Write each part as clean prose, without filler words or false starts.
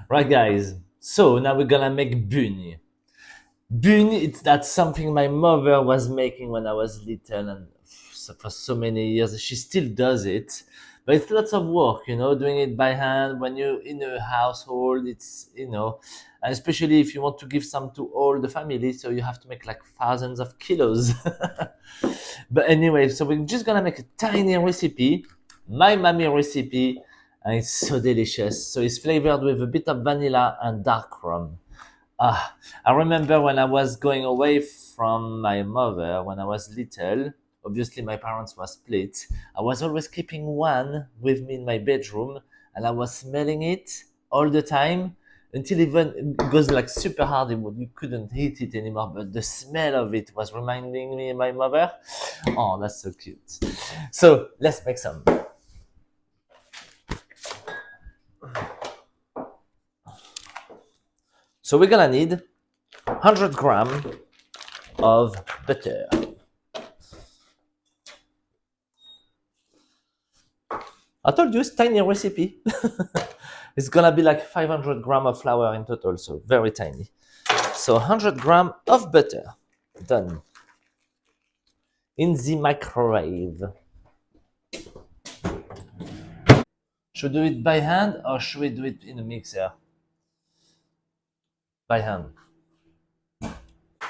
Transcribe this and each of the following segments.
Right, guys. So now we're gonna make bugnes. Bugnes, that's something my mother was making when I was little, and for so many years she still does it. But it's lots of work, doing it by hand when you're in a household. And especially if you want to give some to all the family, so you have to make like thousands of kilos. But anyway, so we're just gonna make a tiny recipe, my mommy recipe, and it's so delicious. So it's flavored with a bit of vanilla and dark rum. I remember when I was going away from my mother when I was little. Obviously, my parents were split. I was always keeping one with me in my bedroom, and I was smelling it all the time until even it goes like super hard. You couldn't eat it anymore, but the smell of it was reminding me of my mother. Oh, that's so cute. So let's make some. So we're gonna need 100 gram of butter. I told you it's tiny recipe. It's gonna be like 500 gram of flour in total, so very tiny. So 100 gram of butter, done. In the microwave. Should we do it by hand or should we do it in a mixer? By hand.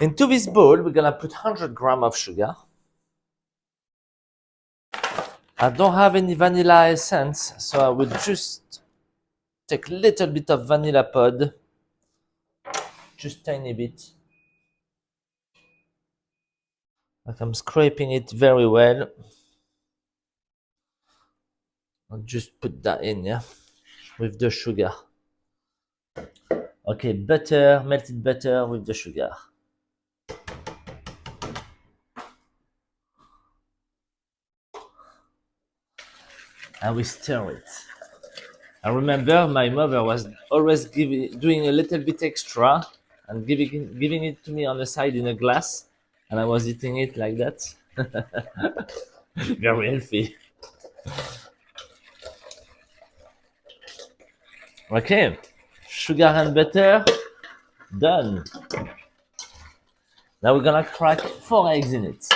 Into this bowl, we're gonna put 100 gram of sugar. I don't have any vanilla essence, so I will just take a little bit of vanilla pod, just tiny bit. Like I'm scraping it very well. I'll just put that in, yeah, with the sugar. Okay, butter, melted butter with the sugar. And we stir it. I remember my mother was always doing a little bit extra and giving it to me on the side in a glass, and I was eating it like that. Very healthy. Okay, sugar and butter, done. Now we're gonna crack 4 eggs in it.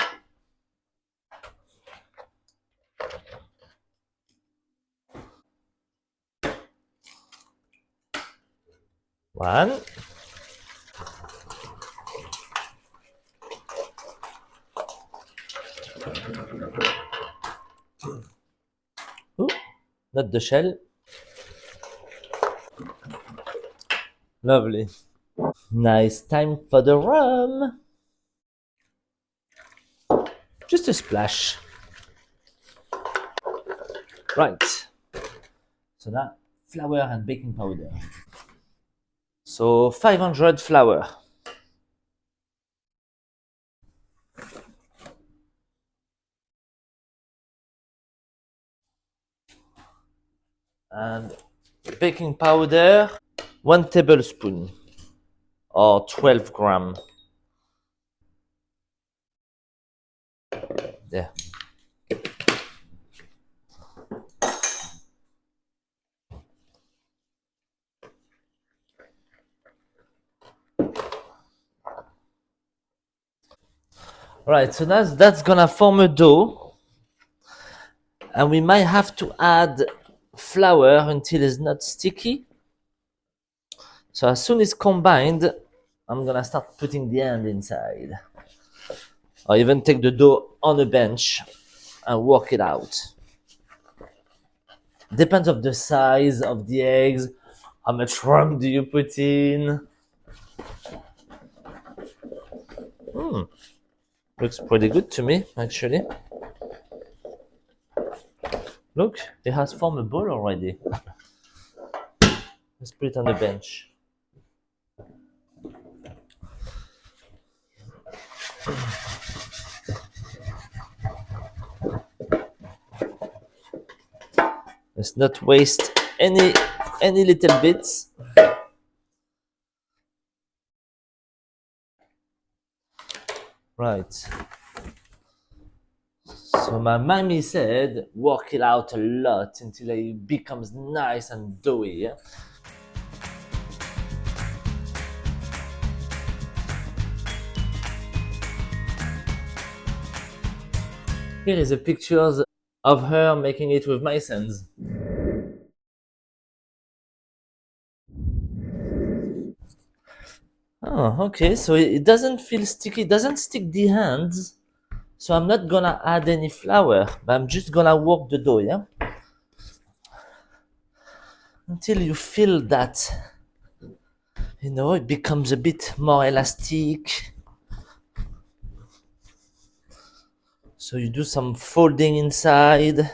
One, ooh, not the shell. Lovely. Nice, time for the rum. Just a splash. Right. So now flour and baking powder. So 500 flour. And baking powder, 1 tablespoon or 12 gram. There. Right, so that's gonna form a dough, and we might have to add flour until it's not sticky. So as soon as combined, I'm gonna start putting the end inside. Or even take the dough on a bench and work it out. Depends of the size of the eggs, how much rum do you put in. Looks pretty good to me, actually. Look, it has formed a ball already. Let's put it on the bench. Let's not waste any little bits. Right. So my mommy said, work it out a lot until it becomes nice and doughy. Yeah? Here is a picture of her making it with my sons. Oh, okay. So it doesn't feel sticky. It doesn't stick the hands. So I'm not gonna add any flour, but I'm just gonna work the dough, yeah? Until you feel that, it becomes a bit more elastic. So you do some folding inside.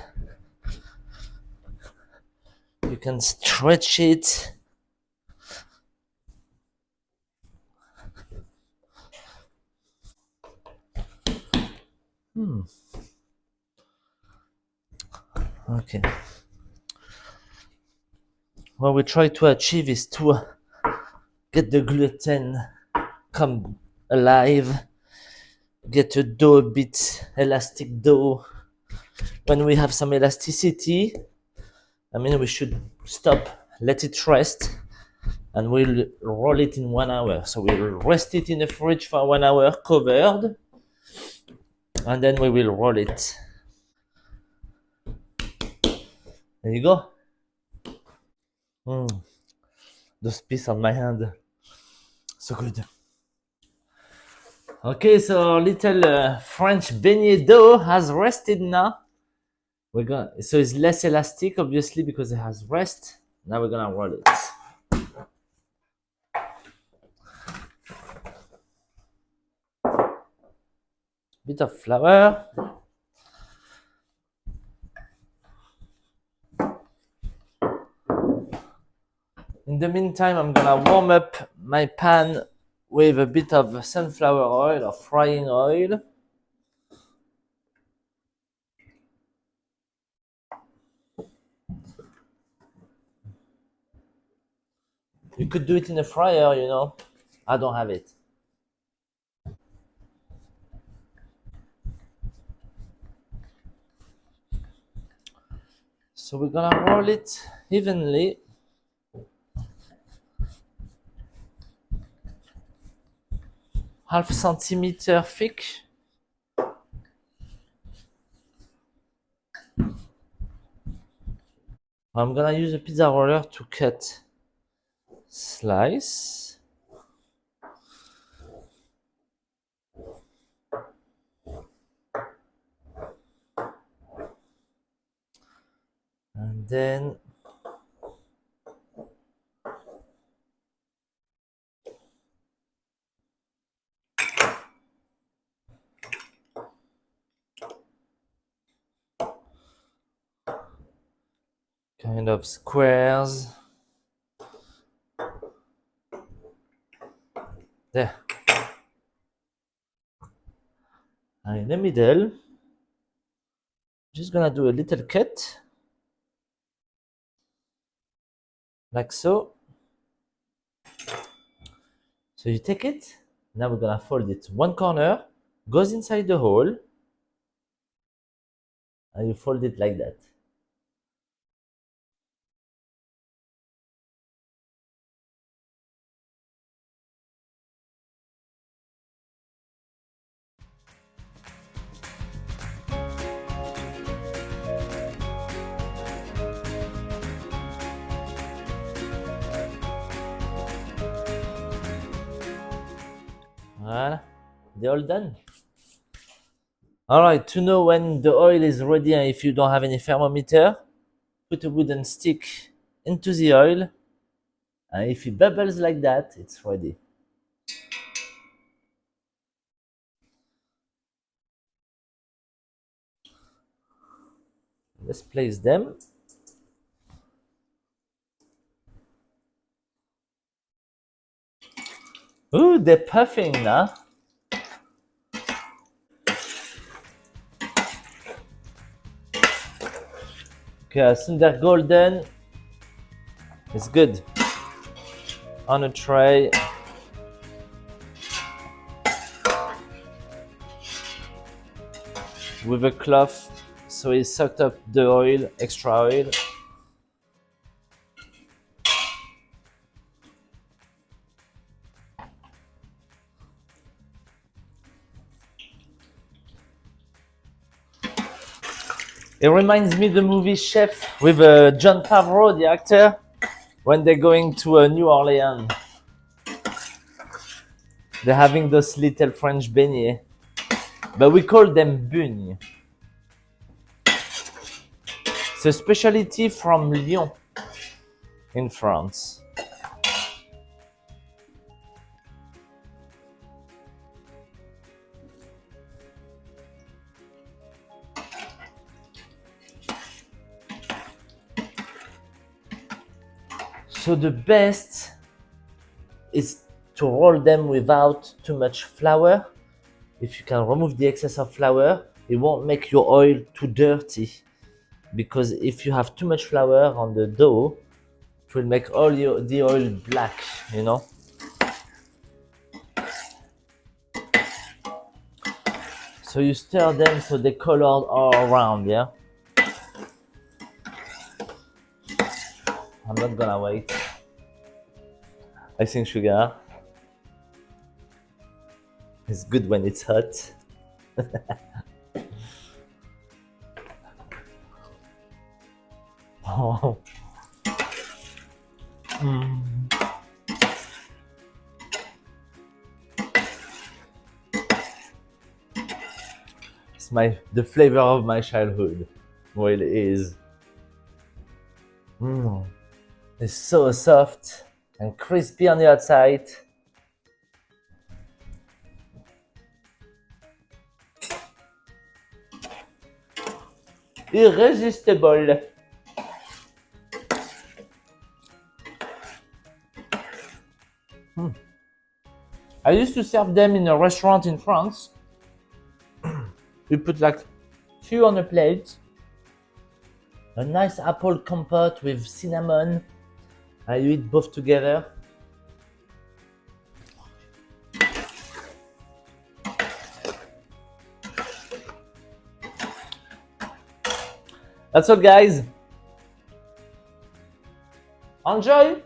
You can stretch it. Okay. What we try to achieve is to get the gluten come alive, get a dough a bit elastic dough. When we have some elasticity, we should stop, let it rest, and we'll roll it in 1 hour. So we'll rest it in the fridge for 1 hour covered, and then we will roll it. There you go. Those pieces on my hand. So good. Okay, so our little French beignet dough has rested now. So it's less elastic, obviously, because it has rest. Now we're gonna roll it. Bit of flour. In the meantime, I'm gonna warm up my pan with a bit of sunflower oil or frying oil. You could do it in a fryer, I don't have it. So we're gonna roll it evenly. Half centimeter thick. I'm gonna use a pizza roller to cut slice. And then kind of squares. There. And in the middle, just gonna do a little cut. Like so. So you take it. Now we're gonna fold it. One corner goes inside the hole. And you fold it like that. Voilà. They're all done. Alright, to know when the oil is ready and if you don't have any thermometer, put a wooden stick into the oil. And if it bubbles like that, it's ready. Let's place them. Ooh, they're puffing now. Okay, as soon as they're golden, it's good. On a tray. With a cloth, so it sucked up the oil, extra oil. It reminds me the movie Chef with John Favreau, the actor, when they're going to New Orleans. They're having those little French beignets, but we call them bugnes. It's a specialty from Lyon in France. So the best is to roll them without too much flour. If you can remove the excess of flour, it won't make your oil too dirty. Because if you have too much flour on the dough, it will make all the oil black, you know. So you stir them so they colored all around, yeah. I'm not gonna wait. Icing sugar. It's good when it's hot. Oh. It's the flavor of my childhood. Well, it is. It's so soft and crispy on the outside. Irresistible. I used to serve them in a restaurant in France. We put like few on a plate, a nice apple compote with cinnamon. I eat both together. That's all, guys. Enjoy!